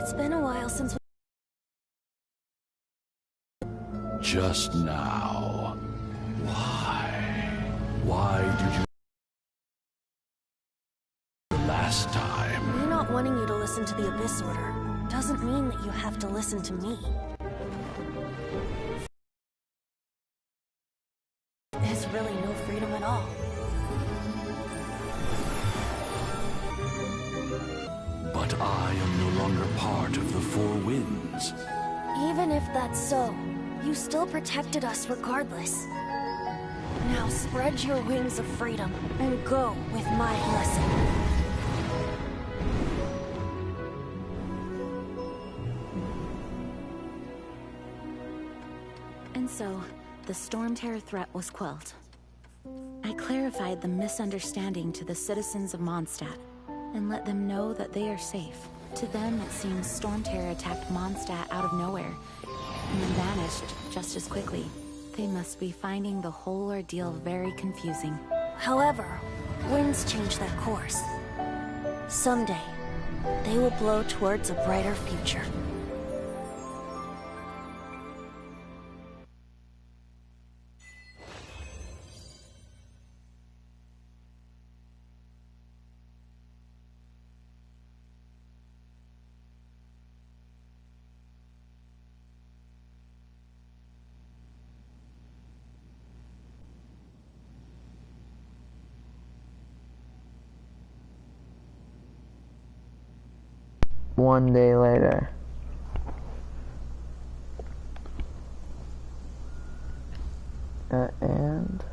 It's been a while since Just now. Why? Why did you last time? me not wanting you to listen to the Abyss Order doesn't mean that you have to listen to me. There's really no freedom at all. But I am no longer part of the Four Winds. Even if that's so, you still protected us regardless. Now spread your wings of freedom and go with my blessing. And so, the Storm Terror threat was quelled. I clarified the misunderstanding to the citizens of Mondstadt, and let them know that they are safe. To them, it seems Storm Terror attacked Mondstadt out of nowhere, and then vanished just as quickly. They must be finding the whole ordeal very confusing. However, winds change their course. Someday, they will blow towards a brighter future. One day later. And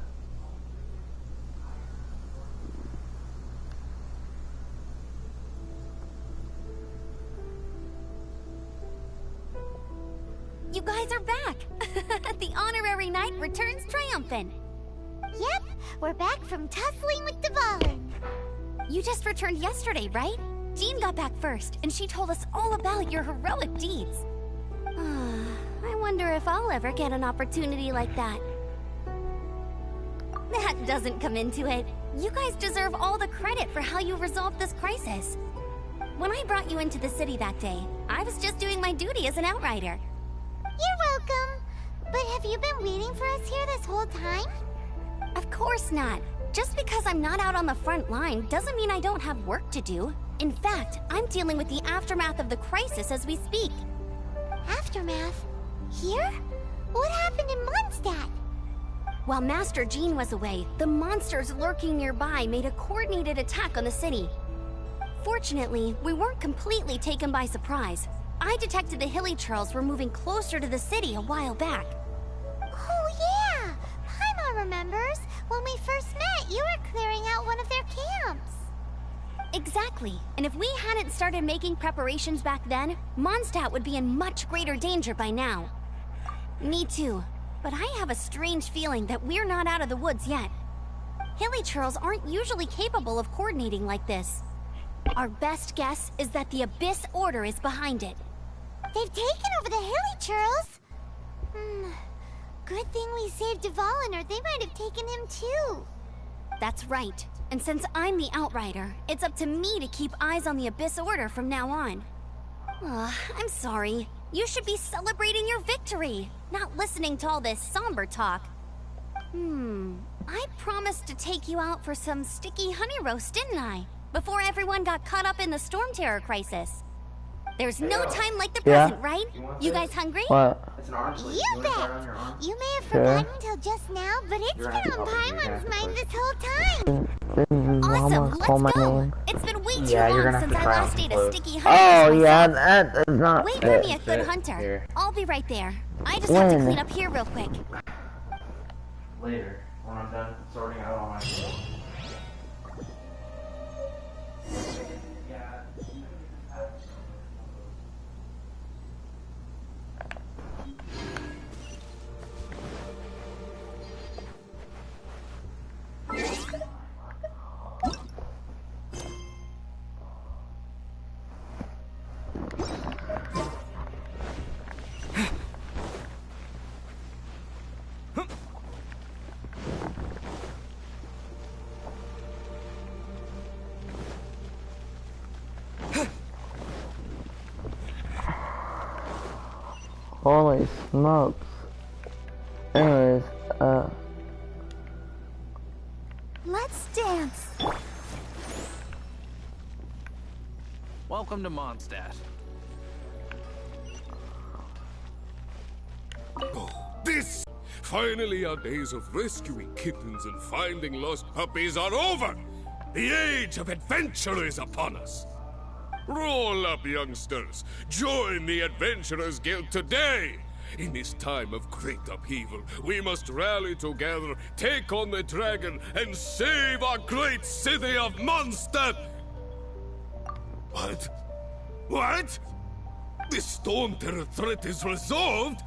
You guys are back! The honorary knight returns triumphant. Yep, we're back from tussling with Dvalin. You just returned yesterday, right? Jean got back first, and she told us all about your heroic deeds. I wonder if I'll ever get an opportunity like that. That doesn't come into it. You guys deserve all the credit for how you resolved this crisis. When I brought you into the city that day, I was just doing my duty as an outrider. You're welcome. But have you been waiting for us here this whole time? Of course not. Just because I'm not out on the front line doesn't mean I don't have work to do. In fact, I'm dealing with the aftermath of the crisis as we speak. Aftermath? Here? What happened in Mondstadt? While Master Jean was away, the monsters lurking nearby made a coordinated attack on the city. Fortunately, we weren't completely taken by surprise. I detected the Hilichurls were moving closer to the city a while back. Oh yeah! Paimon remembers. When we first met, you were clearing out one of their camps. Exactly. And if we hadn't started making preparations back then, Mondstadt would be in much greater danger by now. Me too. But I have a strange feeling that we're not out of the woods yet. Hilichurls aren't usually capable of coordinating like this. Our best guess is that the Abyss Order is behind it. They've taken over the Hilichurls? Good thing we saved Dvalin, or they might have taken him too. That's right. And since I'm the Outrider, it's up to me to keep eyes on the Abyss Order from now on. I'm sorry. You should be celebrating your victory, not listening to all this somber talk. I promised to take you out for some sticky honey roast, didn't I? Before everyone got caught up in the Storm Terror crisis. There's no time like the present, right? You guys hungry? what? It's an arm sleeve. You wanna try bet! it on your arm? You may have Sure. forgotten until just now, but it's You're been gonna on have to help me. You're gonna Paimon's have to mind push. this whole time. This is Awesome, Mama, call my let's go! name. It's been way too Yeah, you're long gonna have since to I try last on ate a clothes. sticky honey Oh roast yeah, myself. that is not Wait for me, a fit. good Sit hunter. here. I'll be right there. I just have to When? clean up here real quick. Later, when I'm done sorting out all my clothes. Holy smokes. Anyways, Let's dance. Welcome to Mondstadt. Oh, this! Finally, our days of rescuing kittens and finding lost puppies are over! The age of adventure is upon us! Roll up, youngsters! Join the Adventurers Guild today! In this time of great upheaval, we must rally together, take on the dragon, and save our great city of Mondstadt! What? What? The Storm Terror threat is resolved?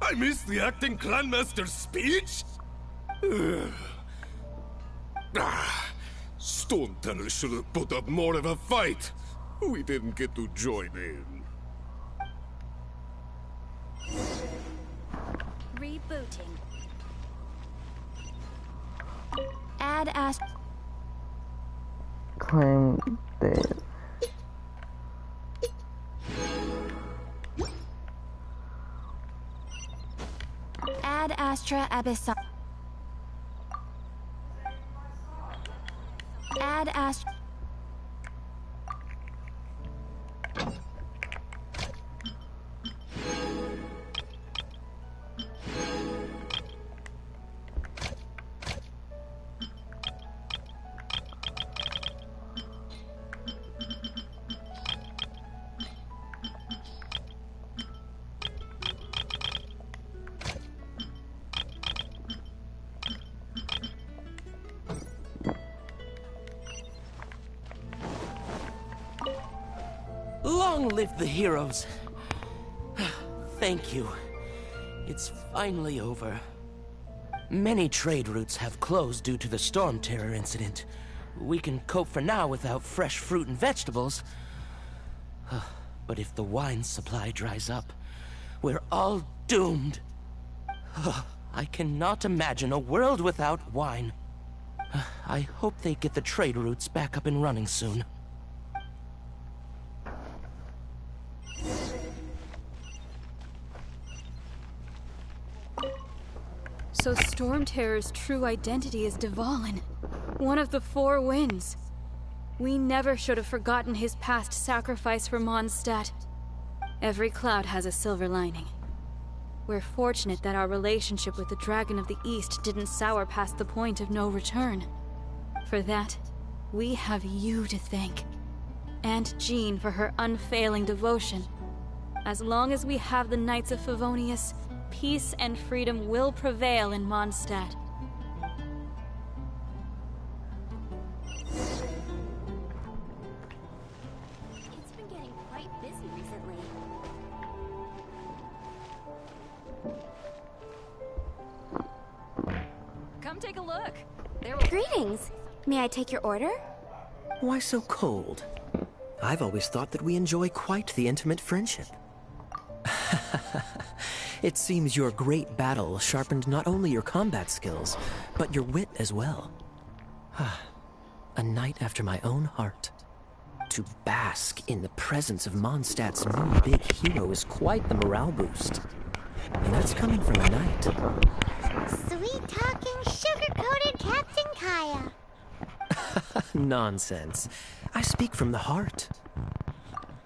I missed the acting Clanmaster's speech? Storm Terror should have put up more of a fight. We didn't get to join in. Rebooting. Add Ast... claim Dave. Add Astra Abyssal. Add Astra... Long live the heroes. Thank you. It's finally over. Many trade routes have closed due to the Storm Terror incident. We can cope for now without fresh fruit and vegetables. But if the wine supply dries up, we're all doomed. I cannot imagine a world without wine. I hope they get the trade routes back up and running soon. So Storm Terror's true identity is Dvalin, one of the Four Winds. We never should have forgotten his past sacrifice for Mondstadt. Every cloud has a silver lining. We're fortunate that our relationship with the Dragon of the East didn't sour past the point of no return. For that, we have you to thank. And Jean for her unfailing devotion. As long as we have the Knights of Favonius, peace and freedom will prevail in Mondstadt. It's been getting quite busy recently. Come take a look. Greetings. May I take your order? Why so cold? I've always thought that we enjoy quite the intimate friendship. It seems your great battle sharpened not only your combat skills, but your wit as well. A knight after my own heart. To bask in the presence of Mondstadt's new big hero is quite the morale boost. And that's coming from a knight. Sweet-talking, sugar-coated Captain Kaya. Nonsense. I speak from the heart.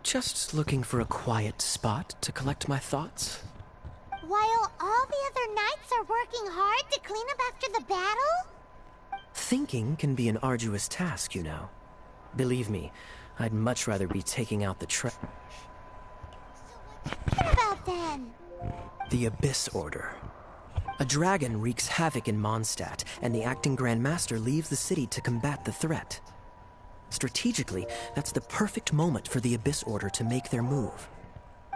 Just looking for a quiet spot to collect my thoughts. While all the other knights are working hard to clean up after the battle? Thinking can be an arduous task, you know. Believe me, I'd much rather be taking out the So what about then? The Abyss Order. A dragon wreaks havoc in Mondstadt, and the acting Grand Master leaves the city to combat the threat. Strategically, that's the perfect moment for the Abyss Order to make their move.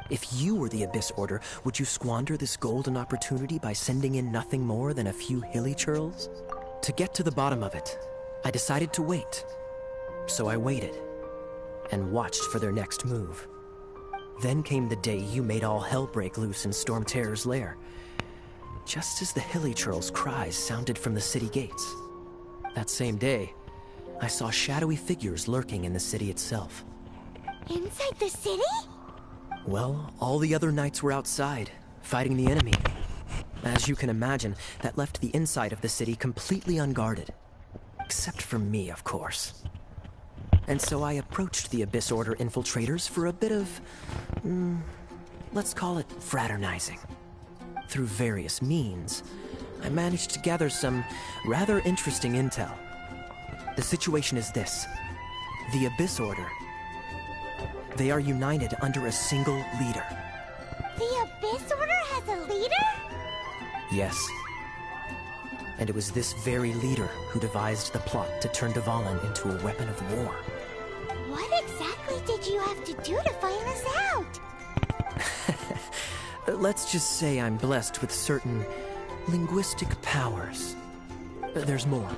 If you were the Abyss Order, would you squander this golden opportunity by sending in nothing more than a few hilly churls? To get to the bottom of it, I decided to wait. So I waited, and watched for their next move. Then came the day you made all hell break loose in Storm Terror's lair. Just as the hilly churls' cries sounded from the city gates. That same day, I saw shadowy figures lurking in the city itself. Inside the city? Well, all the other knights were outside, fighting the enemy. As you can imagine, that left the inside of the city completely unguarded. Except for me, of course. And so I approached the Abyss Order infiltrators for a bit of... let's call it fraternizing. Through various means, I managed to gather some rather interesting intel. The situation is this. The Abyss Order. They are united under a single leader. The Abyss Order has a leader? Yes. And it was this very leader who devised the plot to turn Dvalin into a weapon of war. What exactly did you have to do to find this out? Let's just say I'm blessed with certain linguistic powers. There's more.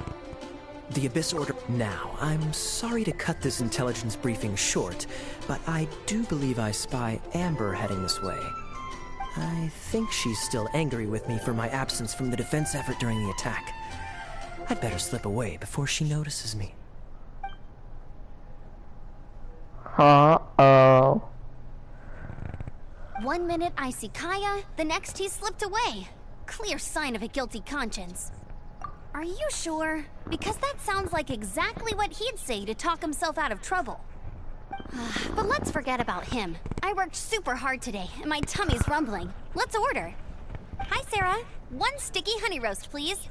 The Abyss Order... Now, I'm sorry to cut this intelligence briefing short, but I do believe I spy Amber heading this way. I think she's still angry with me for my absence from the defense effort during the attack. I'd better slip away before she notices me. Uh-oh. 1 minute I see Kaya, the next he's slipped away. Clear sign of a guilty conscience. Are you sure? Because that sounds like exactly what he'd say to talk himself out of trouble. But let's forget about him. I worked super hard today, and my tummy's rumbling. Let's order. Hi, Sarah. 1 sticky honey roast, please.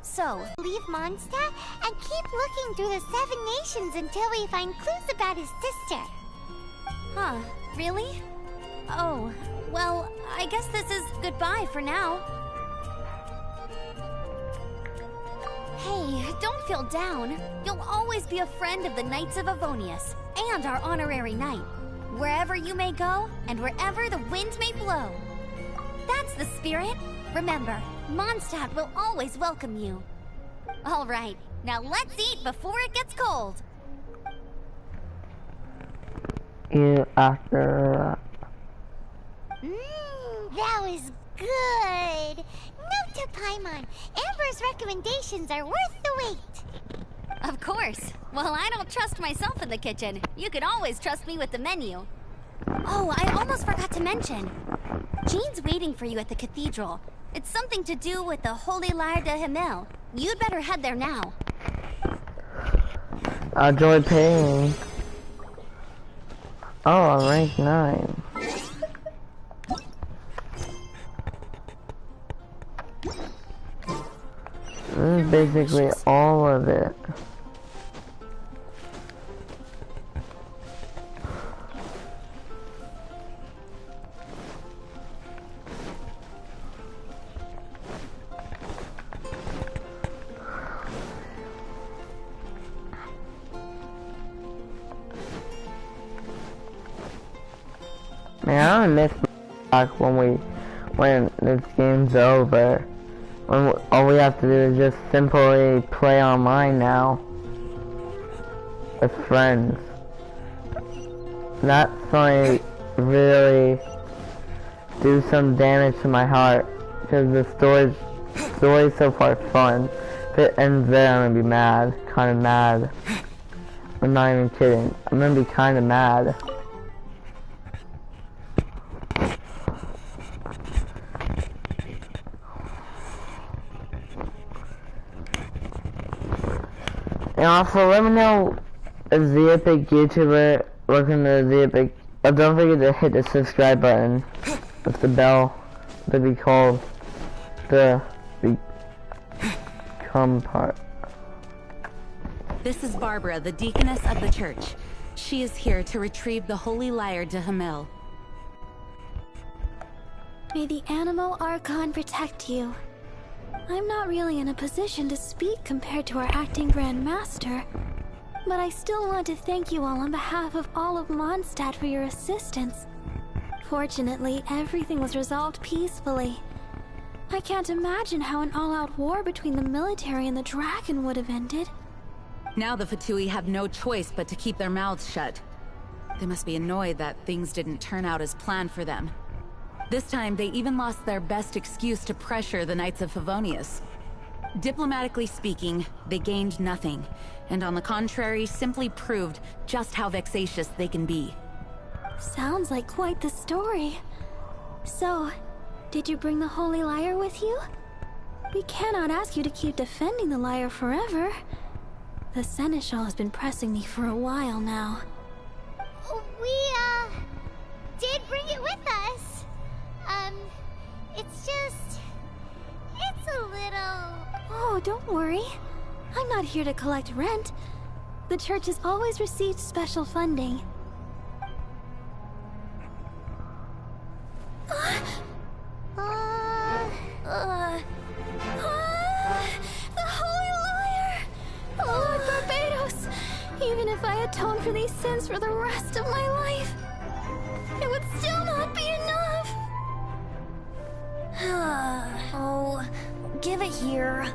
So, leave Mondstadt and keep looking through the 7 nations until we find clues about his sister. Huh, really? Oh, well, I guess this is goodbye for now. Hey, don't feel down. You'll always be a friend of the Knights of Avonius, and our honorary knight. Wherever you may go, and wherever the wind may blow. That's the spirit. Remember, Mondstadt will always welcome you. All right, now let's eat before it gets cold. You after that was good. Note to Paimon, Amber's recommendations are worth the wait. Of course. Well, I don't trust myself in the kitchen. You can always trust me with the menu. Oh, I almost forgot to mention. Jean's waiting for you at the cathedral. It's something to do with the Holy Lyre de Himmel. You'd better head there now. I enjoy paying. Oh, I'm rank 9. This is basically all of it. Man, I miss back when this game's over. When all we have to do is just simply play online now with friends. That's like really do some damage to my heart because the story's so far fun. If it ends there, I'm gonna be mad, kind of mad. I'm not even kidding. I'm gonna be kind of mad. And also, let me know if the epic YouTuber looking at the epic. Oh, don't forget to hit the subscribe button with the bell to be called the become part. This is Barbara, the deaconess of the church. She is here to retrieve the Holy Lyre de Himmel. May the Anemo Archon protect you. I'm not really in a position to speak compared to our acting Grand Master, but I still want to thank you all on behalf of all of Mondstadt for your assistance. Fortunately, everything was resolved peacefully. I can't imagine how an all-out war between the military and the dragon would have ended. Now the Fatui have no choice but to keep their mouths shut. They must be annoyed that things didn't turn out as planned for them. This time, they even lost their best excuse to pressure the Knights of Favonius. Diplomatically speaking, they gained nothing, and on the contrary, simply proved just how vexatious they can be. Sounds like quite the story. So, did you bring the Holy Lyre with you? We cannot ask you to keep defending the lyre forever. The Seneschal has been pressing me for a while now. We, did bring it with us. It's a little... Oh, don't worry. I'm not here to collect rent. The church has always received special funding. The Holy Lyre! Lord Barbatos! Even if I atone for these sins for the rest of my life, it would still not be enough! Oh, give it here.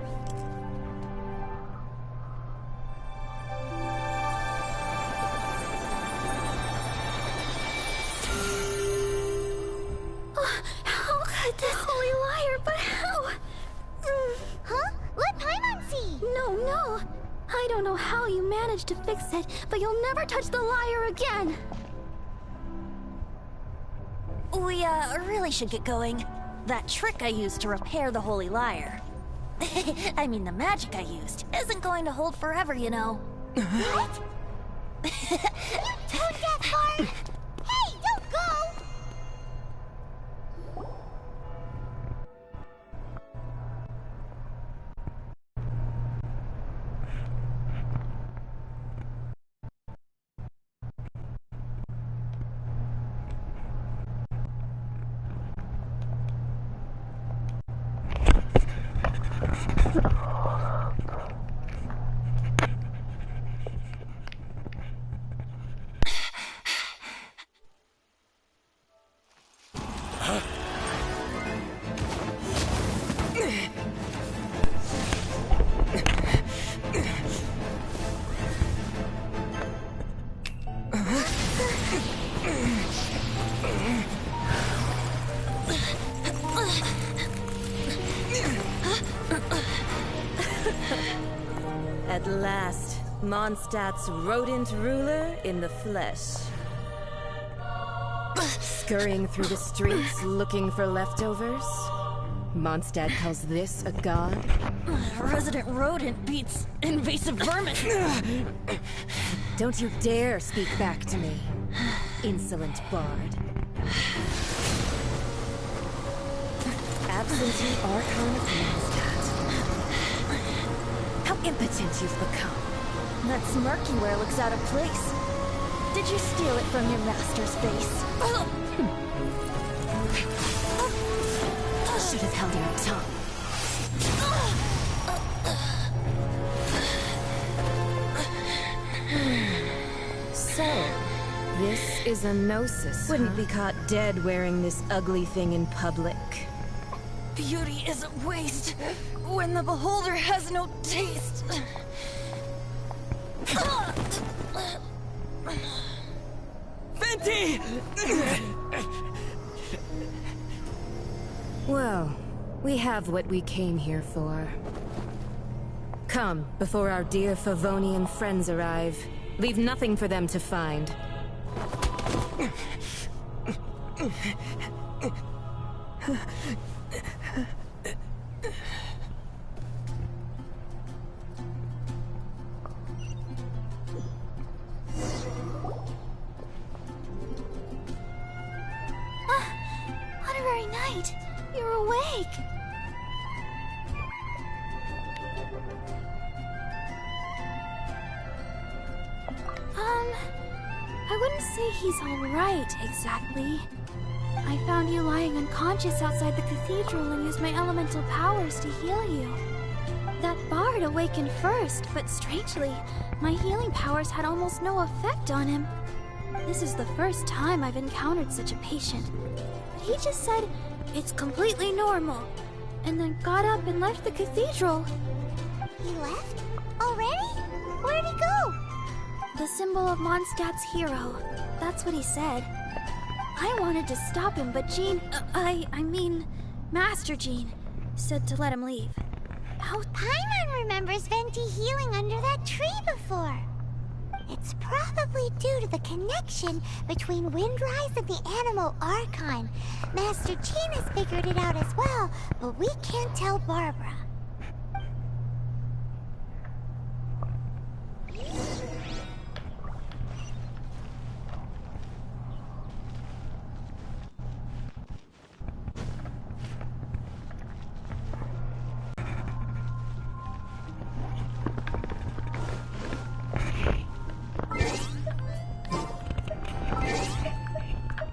How could this Holy Lyre, but how? Huh? Let Paimon see! No. I don't know how you managed to fix it, but you'll never touch the lyre again! We, really should get going. That trick I used to repair the Holy Lyre. I mean, the magic I used isn't going to hold forever, you know. What? You tone deaf bard! Hey, don't go! At last, Mondstadt's rodent ruler in the flesh. Scurrying through the streets looking for leftovers? Mondstadt calls this a god? Resident rodent beats invasive vermin. Don't you dare speak back to me, insolent bard. Absentee Archon of Mondstadt. How impotent you've become. That smirk you wear looks out of place. Did you steal it from your master's face? Should have held your tongue. So, this is a Gnosis, Wouldn't be caught dead wearing this ugly thing in public. Beauty is a waste when the beholder has no taste. Venti! Well, we have what we came here for. Come, before our dear Favonian friends arrive. Leave nothing for them to find. What a very night! You're awake! I wouldn't say he's alright, exactly. I found you lying unconscious outside the cathedral and used my elemental powers to heal you. That bard awakened first, but strangely, my healing powers had almost no effect on him. This is the first time I've encountered such a patient. But he just said, it's completely normal, and then got up and left the cathedral. He left? Already? Where'd he go? The symbol of Mondstadt's hero. That's what he said. I wanted to stop him, but Jean, I mean, Master Jean, said to let him leave. How... Paimon remembers Venti healing under that tree before. It's probably due to the connection between Windrise and the Animal Archon. Master Jean has figured it out as well, but we can't tell Barbara.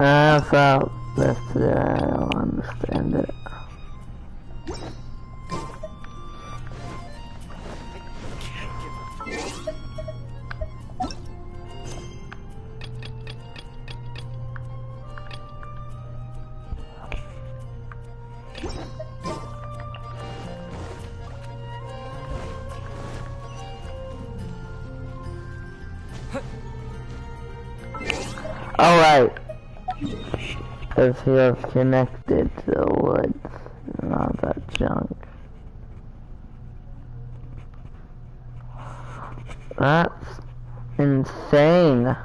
I felt this today, I don't understand it. Alright. Because he was connected to the woods and all that junk. That's insane.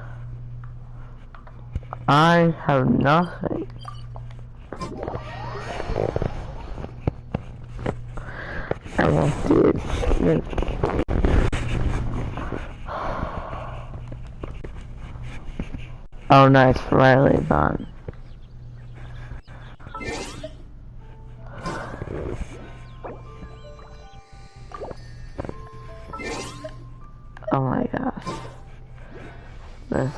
I have nothing. I won't do it. Oh nice, Riley's on. Oh my gosh. This.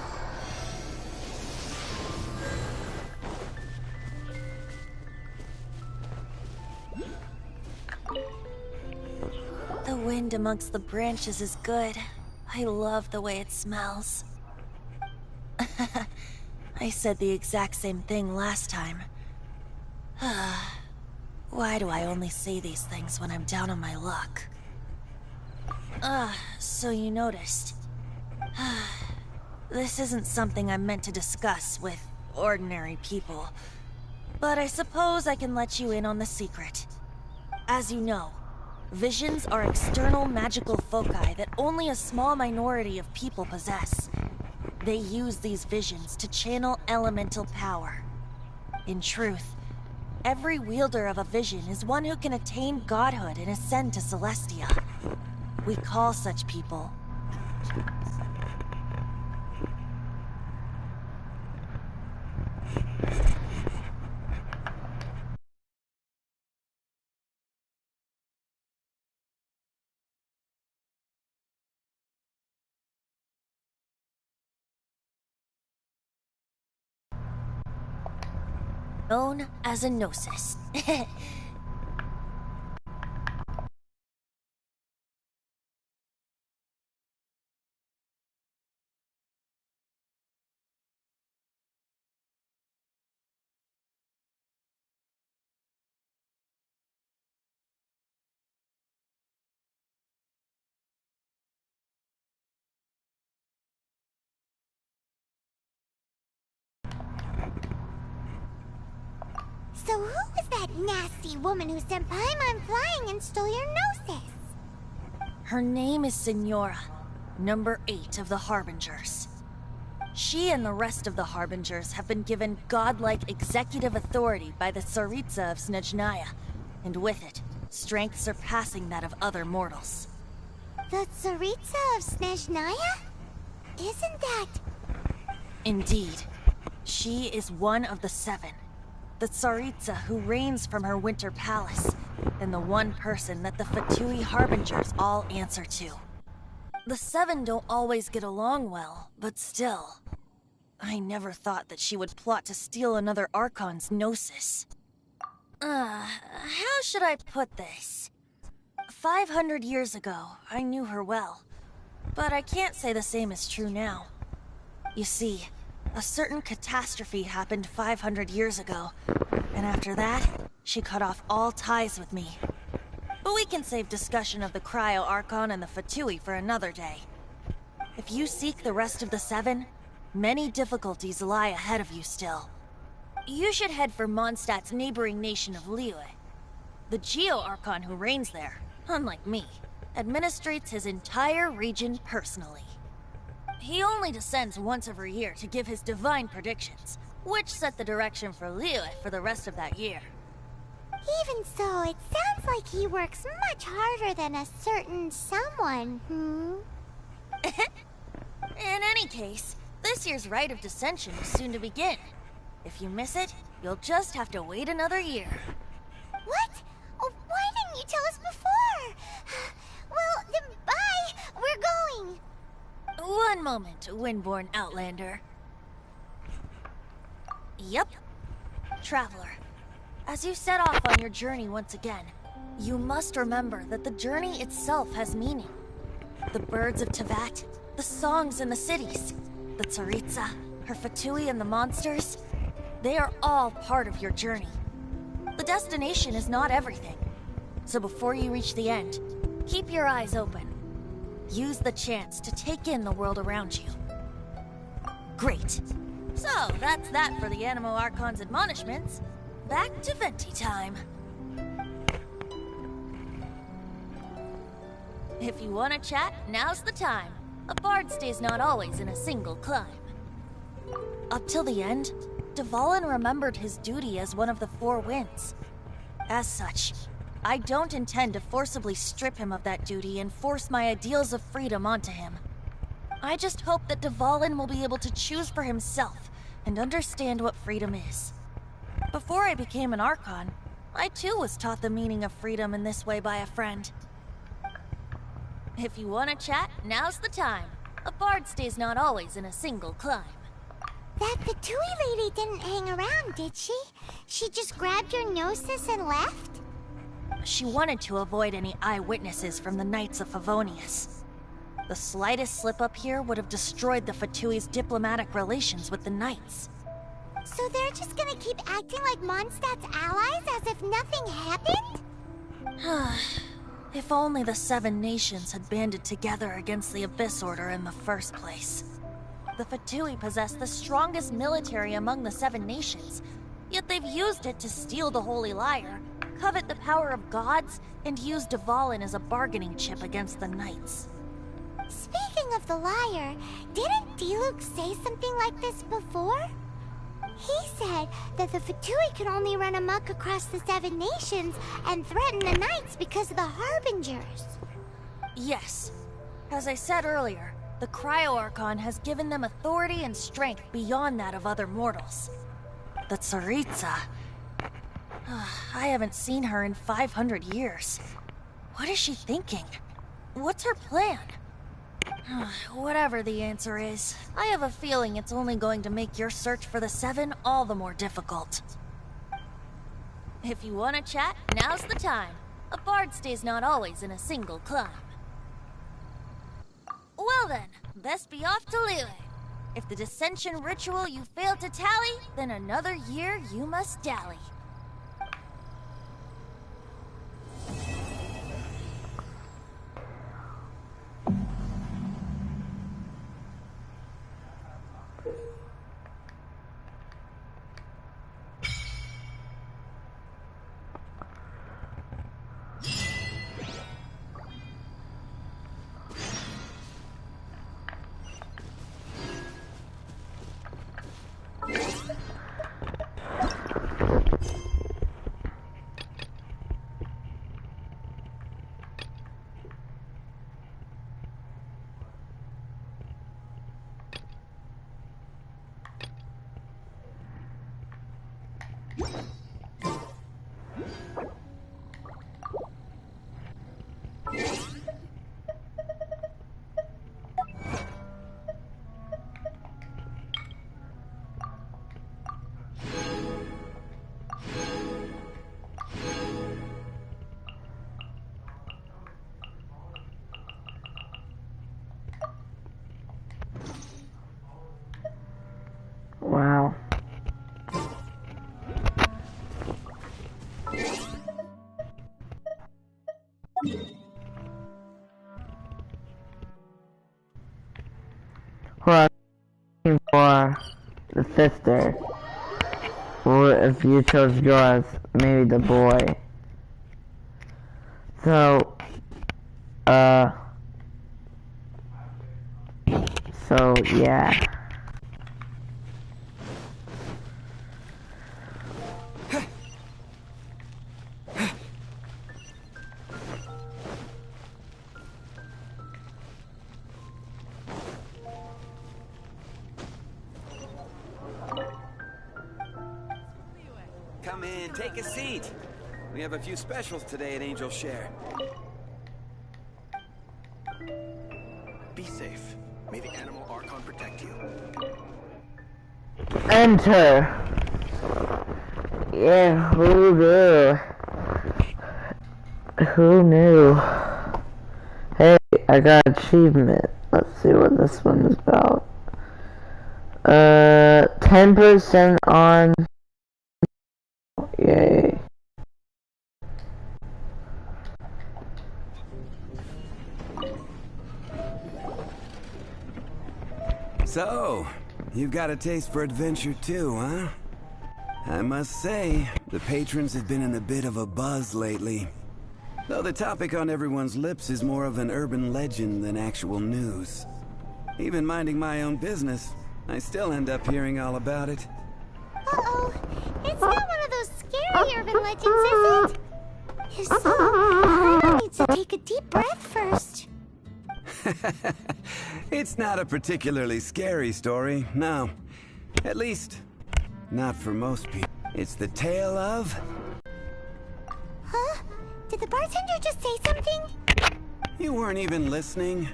The wind amongst the branches is good. I love the way it smells. I said the exact same thing last time. Why do I only say these things when I'm down on my luck? So you noticed. This isn't something I'm meant to discuss with ordinary people. But I suppose I can let you in on the secret. As you know, visions are external magical foci that only a small minority of people possess. They use these visions to channel elemental power. In truth, every wielder of a vision is one who can attain godhood and ascend to Celestia. We call such people known as a gnosis. So who was that nasty woman who sent Paimon flying and stole your gnosis? Her name is Signora, number 8 of the Harbingers. She and the rest of the Harbingers have been given godlike executive authority by the Tsaritsa of Snezhnaya, and with it, strength surpassing that of other mortals. The Tsaritsa of Snezhnaya? Isn't that... Indeed. She is one of the 7. The Tsaritsa who reigns from her winter palace, and the one person that the Fatui Harbingers all answer to. The 7 don't always get along well, but still. I never thought that she would plot to steal another Archon's gnosis. How should I put this? 500 years ago, I knew her well, but I can't say the same is true now. You see, a certain catastrophe happened 500 years ago, and after that, she cut off all ties with me. But we can save discussion of the Cryo Archon and the Fatui for another day. If you seek the rest of the 7, Many difficulties lie ahead of you still. You should head for Mondstadt's neighboring nation of Liyue. The Geo-Archon who reigns there, unlike me, administrates his entire region personally. He only descends once every year to give his divine predictions, which set the direction for Liyue for the rest of that year. Even so, it sounds like he works much harder than a certain someone, In any case, this year's Rite of Descension is soon to begin. If you miss it, you'll just have to wait another year. What? Oh, why didn't you tell us before? Well, then bye! We're going! One moment, Windborn Outlander. Yep. Traveler, as you set off on your journey once again, you must remember that the journey itself has meaning. The birds of Teyvat, the songs in the cities, the Tsaritsa, her Fatui and the monsters, they are all part of your journey. The destination is not everything. So before you reach the end, keep your eyes open. Use the chance to take in the world around you. Great. So, that's that for the Anemo Archon's admonishments. Back to Venti time. If you want to chat, now's the time. A bard stays not always in a single climb. Up till the end, Dvalin remembered his duty as one of the Four Winds. As such, I don't intend to forcibly strip him of that duty and force my ideals of freedom onto him. I just hope that Dvalin will be able to choose for himself and understand what freedom is. Before I became an Archon, I too was taught the meaning of freedom in this way by a friend. If you want to chat, now's the time. A bard stays not always in a single climb. That Fatui lady didn't hang around, did she? She just grabbed your gnosis and left? She wanted to avoid any eyewitnesses from the Knights of Favonius. The slightest slip-up here would have destroyed the Fatui's diplomatic relations with the Knights. So they're just gonna keep acting like Mondstadt's allies as if nothing happened? If only the Seven Nations had banded together against the Abyss Order in the first place. The Fatui possess the strongest military among the Seven Nations, yet they've used it to steal the Holy Lyre, covet the power of gods, and use Dvalin as a bargaining chip against the Knights. Speaking of the Lyre, didn't Diluc say something like this before? He said that the Fatui could only run amok across the Seven Nations and threaten the Knights because of the Harbingers. Yes. As I said earlier, the Cryo-Archon has given them authority and strength beyond that of other mortals. The Tsaritsa... I haven't seen her in 500 years. What is she thinking? What's her plan? Whatever the answer is, I have a feeling it's only going to make your search for the Seven all the more difficult. If you want to chat, now's the time. A bard stays not always in a single climb. Well then, best be off to Liyue. If the Dissension ritual you failed to tally, then another year you must dally. Wow. What I'm looking for or the sister. Or if you chose yours, maybe the boy. So, yeah. Come in, take a seat. We have a few specials today at Angel Share. Be safe. May the Animal Archon protect you. Enter. Yeah, who knew? Who knew? Hey, I got an achievement. Let's see what this one is about. 10% on. Yay. So, you've got a taste for adventure too, huh? I must say, the patrons have been in a bit of a buzz lately. Though the topic on everyone's lips is more of an urban legend than actual news. Even minding my own business, I still end up hearing all about it. Uh-oh. It's not one of those scary urban legends, is it? If so, I need to take a deep breath first. It's not a particularly scary story, no. At least, not for most people. It's the tale of... Huh? Did the bartender just say something? You weren't even listening.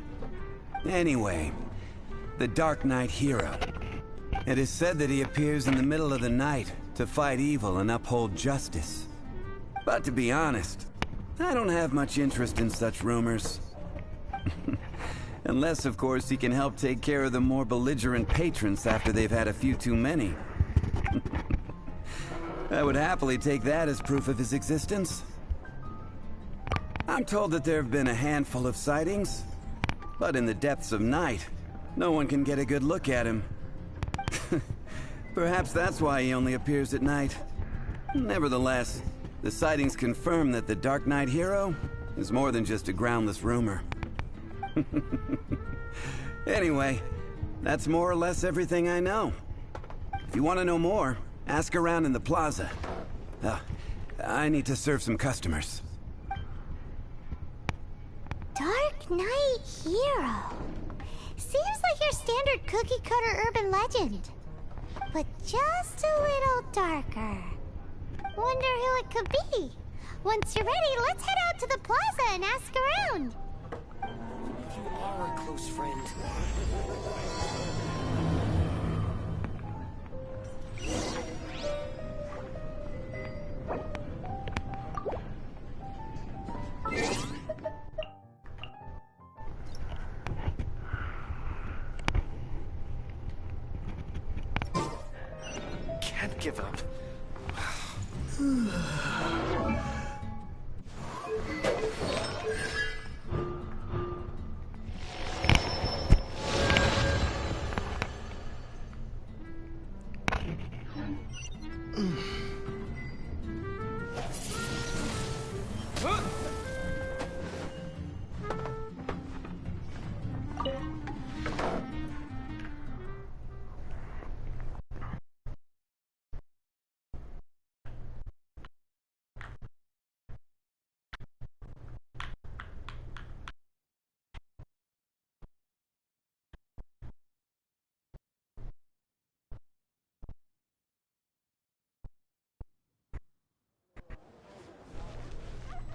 Anyway, the Dark Knight hero. It is said that he appears in the middle of the night to fight evil and uphold justice. But to be honest, I don't have much interest in such rumors. Unless, of course, he can help take care of the more belligerent patrons after they've had a few too many. I would happily take that as proof of his existence. I'm told that there have been a handful of sightings, but in the depths of night, no one can get a good look at him. Perhaps that's why he only appears at night. Nevertheless, the sightings confirm that the Dark Knight hero is more than just a groundless rumor. Anyway, that's more or less everything I know. If you want to know more, ask around in the plaza. I need to serve some customers. Dark Knight hero. Seems like your standard cookie-cutter urban legend. But just a little darker. Wonder who it could be. Once you're ready, let's head out to the plaza and ask around. You are a close friend. Can't give up.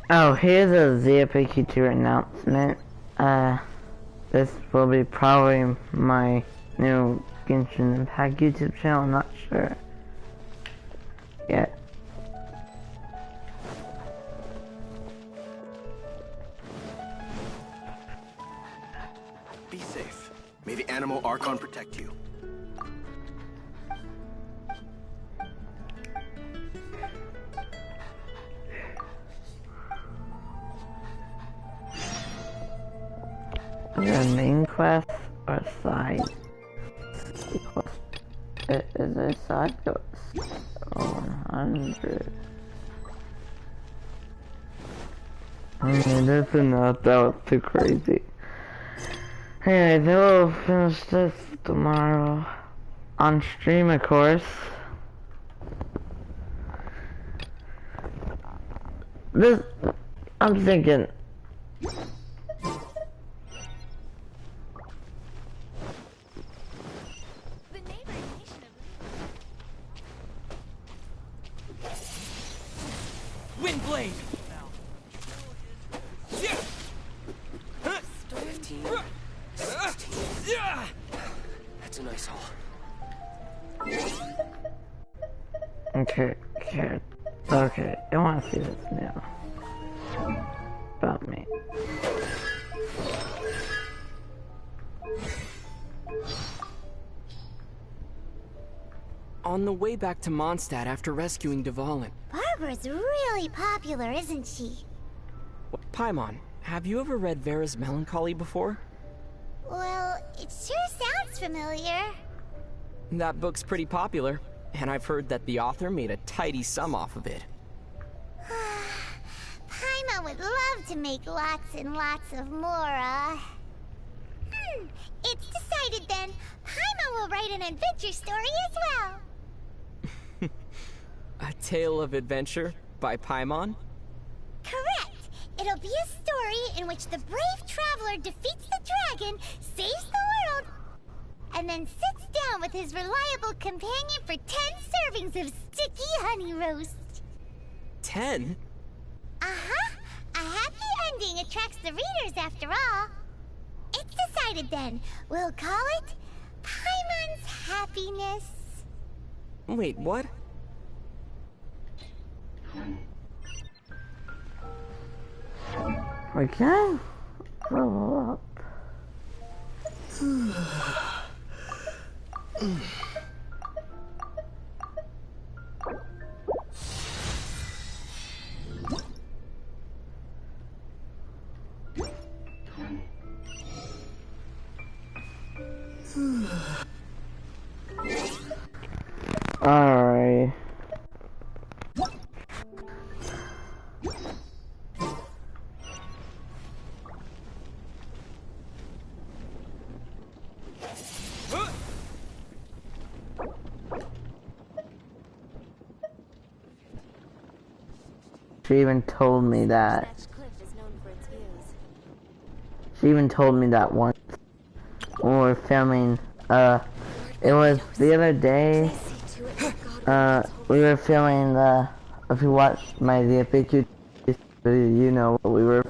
Oh, here's a ZFAQ2 announcement. This will be probably my new Genshin Impact YouTube channel, I'm not sure yet. Be safe. May the Animal Archon protect you. Your main quest or side quest? Is a cycle 100? That's enough. That was too crazy. Anyway, then we'll finish this tomorrow on stream, of course. This, I'm thinking. Windblade! 15. 16. That's a nice haul. Okay, I want to see this now. About me. On the way back to Mondstadt after rescuing Dvalin. Barbara's really popular, isn't she? Paimon, have you ever read Vera's Melancholy before? Well, it sure sounds familiar. That book's pretty popular, and I've heard that the author made a tidy sum off of it. Paimon would love to make lots and lots of more, It's decided then. Paimon will write an adventure story as well. A Tale of Adventure by Paimon? Correct! It'll be a story in which the brave traveler defeats the dragon, saves the world, and then sits down with his reliable companion for 10 servings of sticky honey roast. 10? Uh-huh. A happy ending attracts the readers after all. It's decided then. We'll call it Paimon's Happiness. Wait, what? Okay. Level up. Alright. She even told me that. She even told me that once when we were filming. It was the other day. We were filming the. If you watched my FAQ video, you know what we were.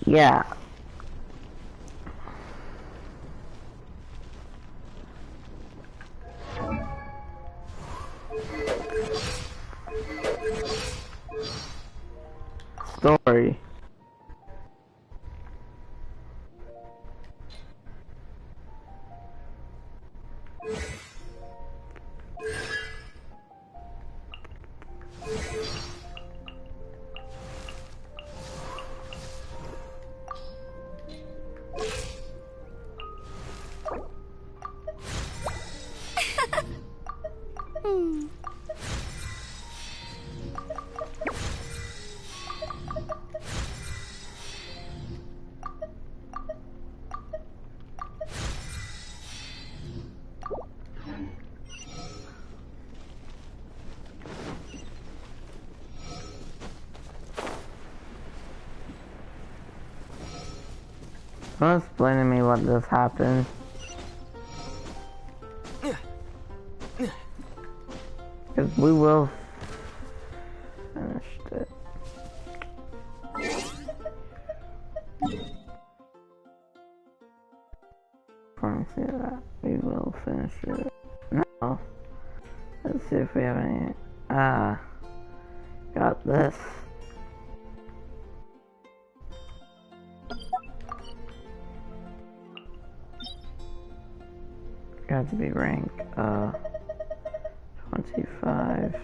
Yeah. Story. Don't explain to me what just happened. Because we will finish it. Promise you that we will finish it. No. Let's see if we have any. Got this. Got to be rank 25.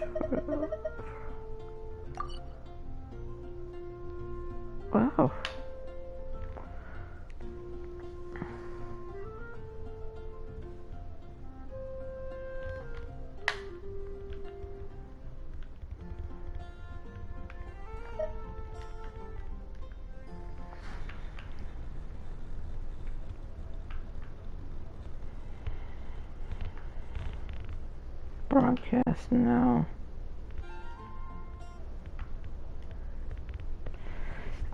Wow. Broadcast now.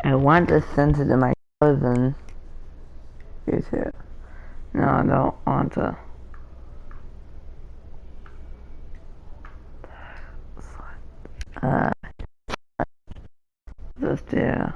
I want to send it to my cousin. YouTube. No, I don't want to. Just do,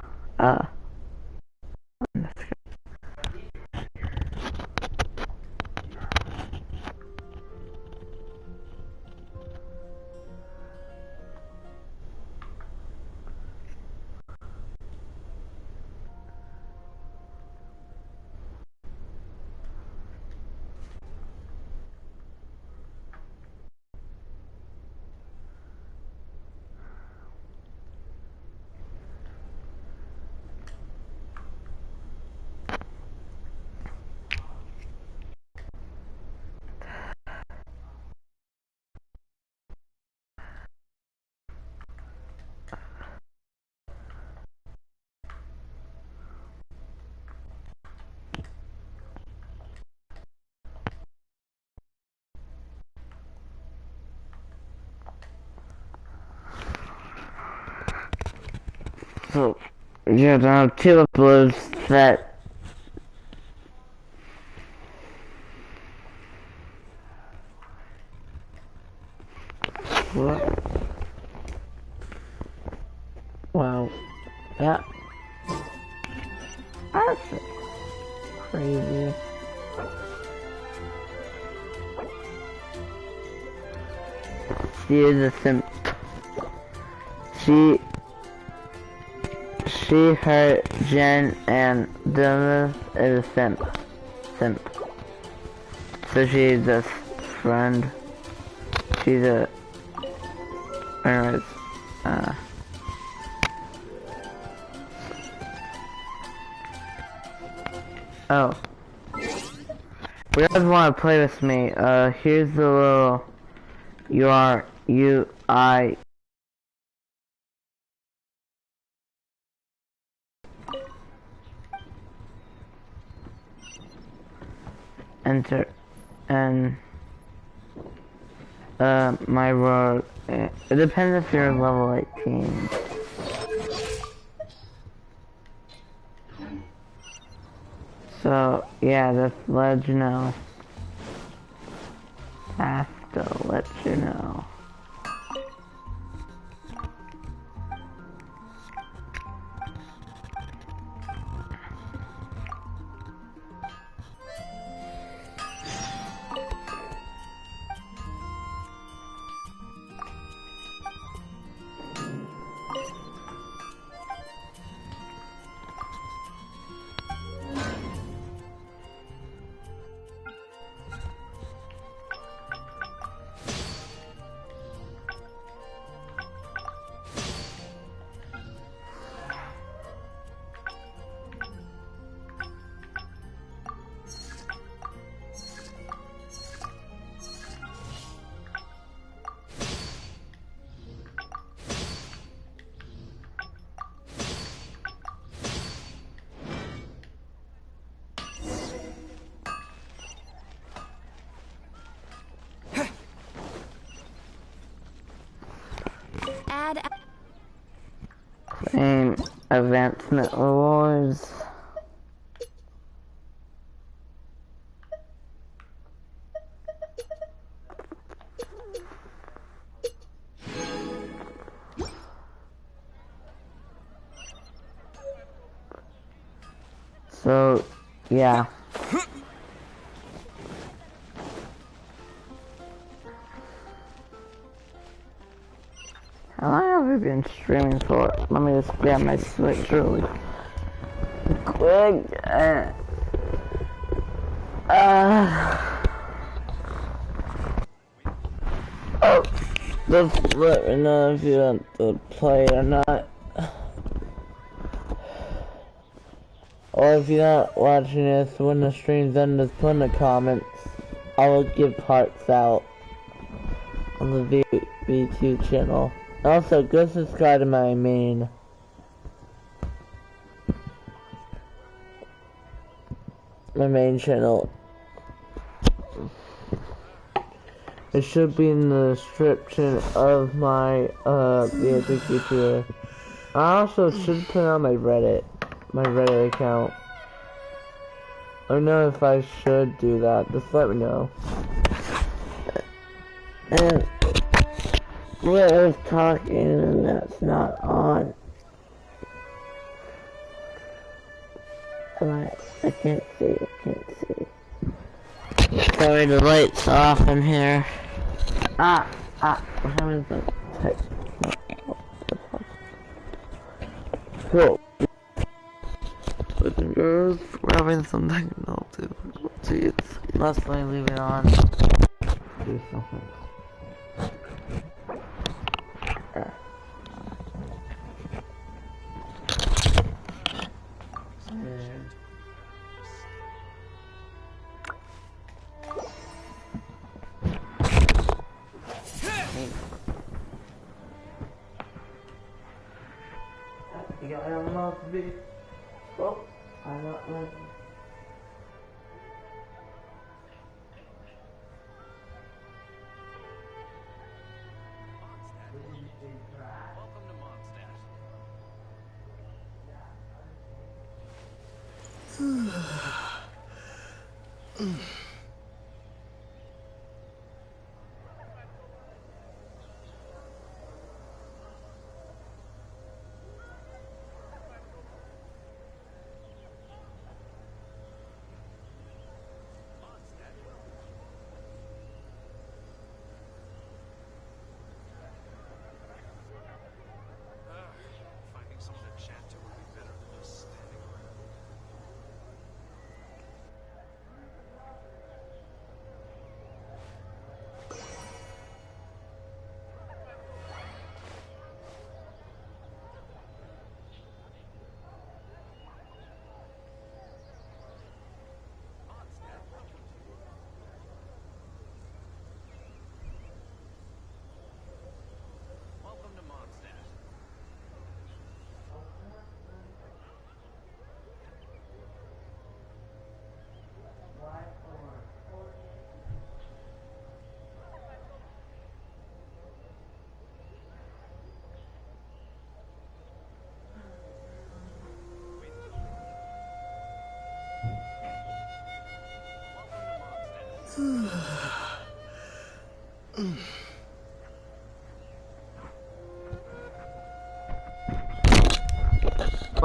So, yeah, the tulip blues that what? Wow, that's crazy. She is a simp. She, her, Jen, and Dylan is a simp. So she's a friend. She's a... Anyways, oh. If you guys want to play with me, here's the little UI enter and my road. It depends if you're level 18. So yeah, just let you know. Have to let you know. Claim advancement rewards. So, yeah. How long have we been streaming for? Let me just grab my Switch really quick. Oh, just let me know if you want to play or not. Or if you're not watching this when the stream's done, just put in the comments. I will give parts out on the V2 channel. Also, go subscribe to my main channel. It should be in the description of my the YouTuber. I also should put on my Reddit account. I don't know if I should do that. Just let me know. And what I was talking and that's not on. I can't see. Sorry, the light's off in here. We're having some tech. Cool. Listen, girls, we're having some technical difficulties. Let's leave it on. Do something. You got anyone else to be? Oh, I'm not ready. Welcome to Mondstadt. Finding someone to chat to would be better than just standing around. Welcome to Mondstadt.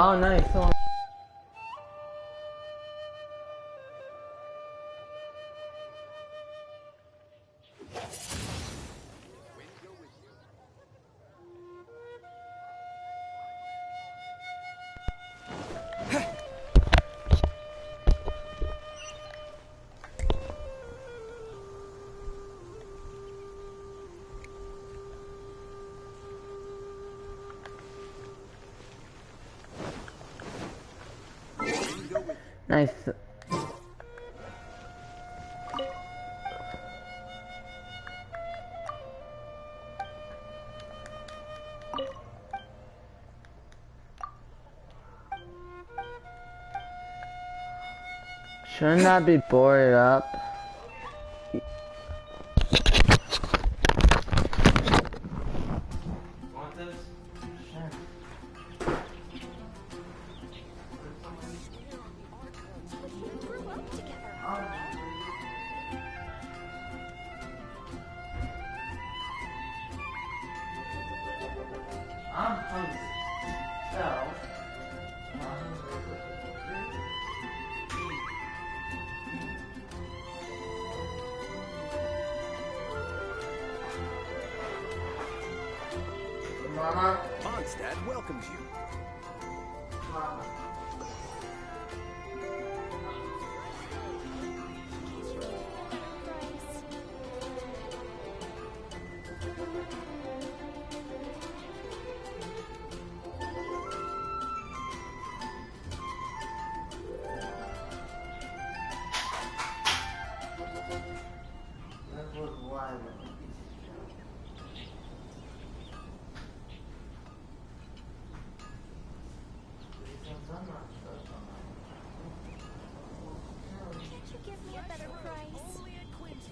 Oh, nice. So nice. Shouldn't that be boarded up? Want this? Mama? Mondstadt welcomes you. Mama. That was wild. Can't you give me a better price?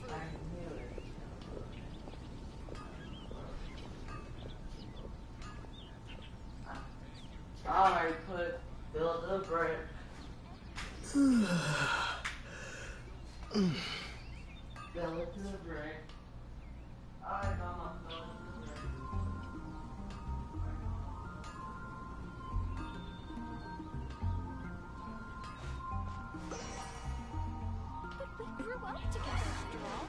I knew it. Alright, build the brick. Build the brick. Alright, Mama, build the brick. We grew up together after all.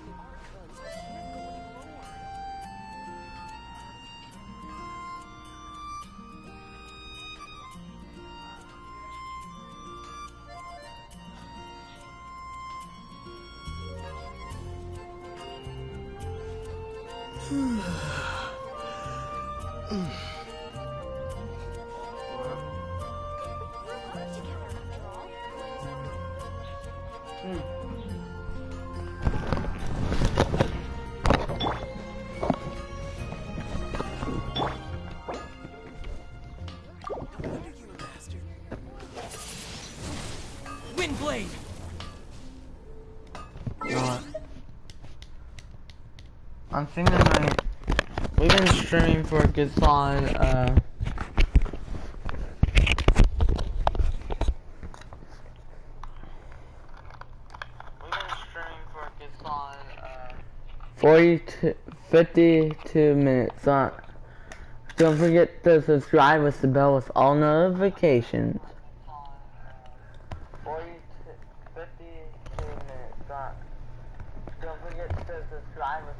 Windblade! I'm thinking like we've been streaming for a good solid we've been streaming for a good solid 52 minutes. So don't forget to subscribe with the bell with all notifications. 52 minutes. Don't forget to subscribe with